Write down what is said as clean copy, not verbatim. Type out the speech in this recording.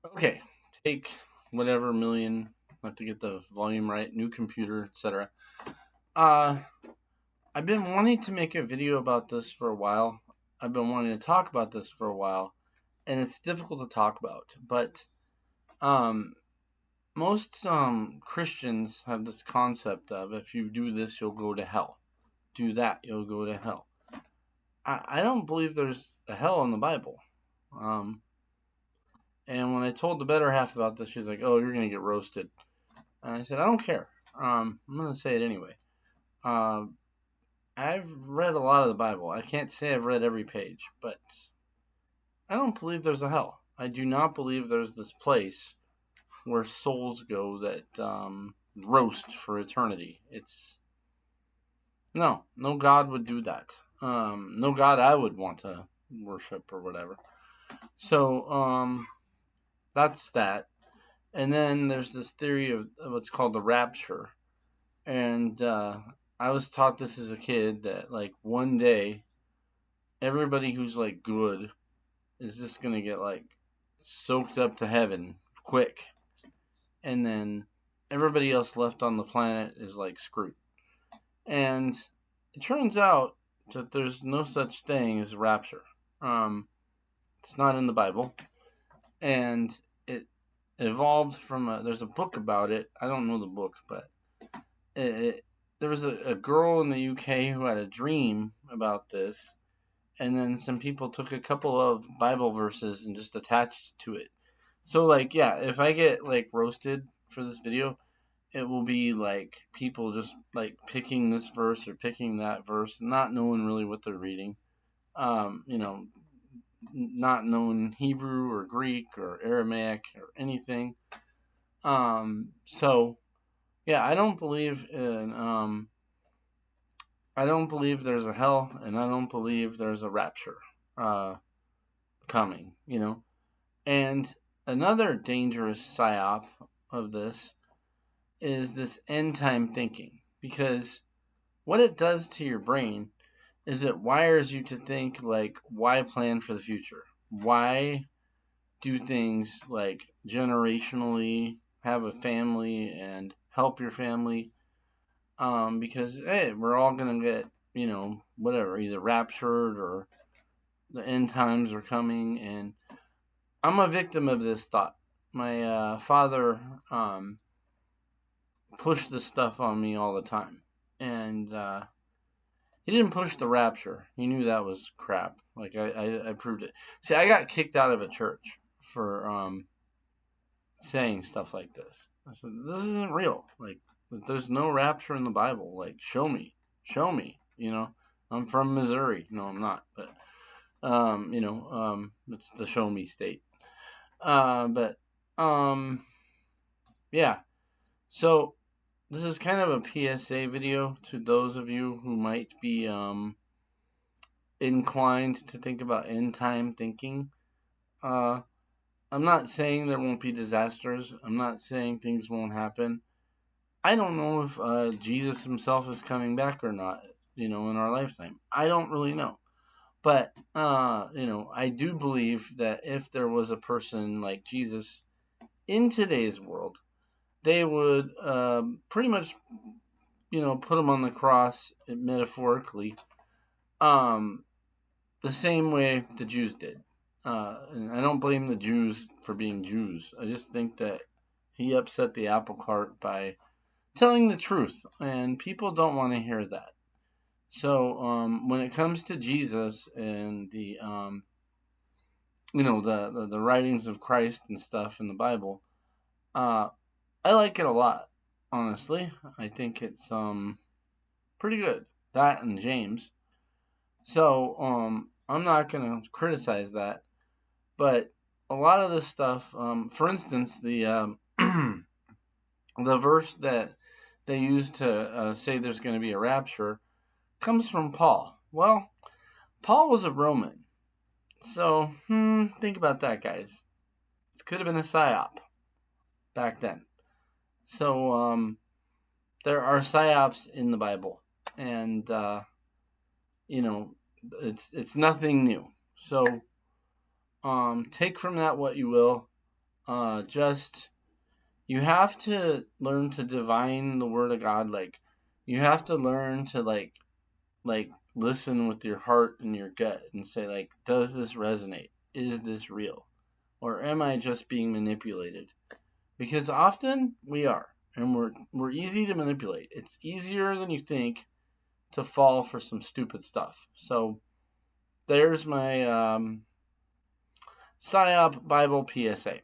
Okay, take whatever million. I have to get the volume right. New computer, etc. Uh, I've been wanting to make a video about this for a while. I've been wanting to talk about this for a while, and it's difficult to talk about. But um, most Christians have this concept of if you do this, you'll go to hell. Do that, you'll go to hell. I don't believe there's a hell in the Bible. Um, and when I told the better half about this, she's like, "Oh, you're gonna get roasted." And I said, "I don't care. I'm gonna say it anyway." Um, I've read a lot of the Bible. I can't say I've read every page, but I don't believe there's a hell. I do not believe there's this place where souls go that roast for eternity. It's no God would do that. No God I would want to worship or whatever. So that's that. And then there's this theory of what's called the rapture. And I was taught this as a kid that like one day everybody who's like good is just gonna get like soaked up to heaven quick, and then everybody else left on the planet is like screwed. And it turns out that there's no such thing as rapture. Um, it's not in the Bible, and it evolved from there's a book about it. I don't know the book, but it there was a girl in the UK who had a dream about this, and then some people took a couple of Bible verses and just attached to it. So like yeah, if I get like roasted for this video, it will be like people just like picking this verse or picking that verse, not knowing really what they're reading. You know, not knowing Hebrew or Greek or Aramaic or anything. So yeah, I don't believe there's a hell, and I don't believe there's a rapture uh, coming. You know, and another dangerous psyop of this is this end time thinking, because what it does to your brain is it wires you to think like, why plan for the future? Why do things like generationally have a family and help your family? Because hey, we're all gonna get whatever, either raptured or the end times are coming, and I'm a victim of this thought. My father pushed this stuff on me all the time, and he didn't push the rapture. He knew that was crap. Like I proved it. See, I got kicked out of a church for saying stuff like this. I said, "This isn't real. Like, there's no rapture in the Bible. Like, show me. You know, I'm from Missouri. No, I'm not, but it's the show me state. But yeah. So this is kind of a PSA video to those of you who might be inclined to think about end time thinking. Uh, I'm not saying there won't be disasters. I'm not saying things won't happen. I don't know if Jesus himself is coming back or not, in our lifetime. I don't really know. But, I do believe that if there was a person like Jesus in today's world, they would pretty much, put him on the cross metaphorically, um, the same way the Jews did. And I don't blame the Jews for being Jews. I just think that he upset the apple cart by telling the truth, and people don't want to hear that. So when it comes to Jesus and the the writings of Christ and stuff in the Bible, uh, I like it a lot. Honestly, I think it's pretty good. That and James. So I'm not gonna criticize that, but a lot of this stuff, for instance, the the verse that they use to say there's going to be a rapture comes from Paul. Well, Paul was a Roman, so think about that, guys. It could have been a psyop back then. So there are psyops in the Bible, and it's nothing new. So take from that what you will. just you have to learn to divine the word of God. Like, you have to learn to like listen with your heart and your gut and say, like, does this resonate? Is this real? Or am I just being manipulated? Because often we are, and we're easy to manipulate. It's easier than you think to fall for some stupid stuff. So there's my psyop Bible PSA.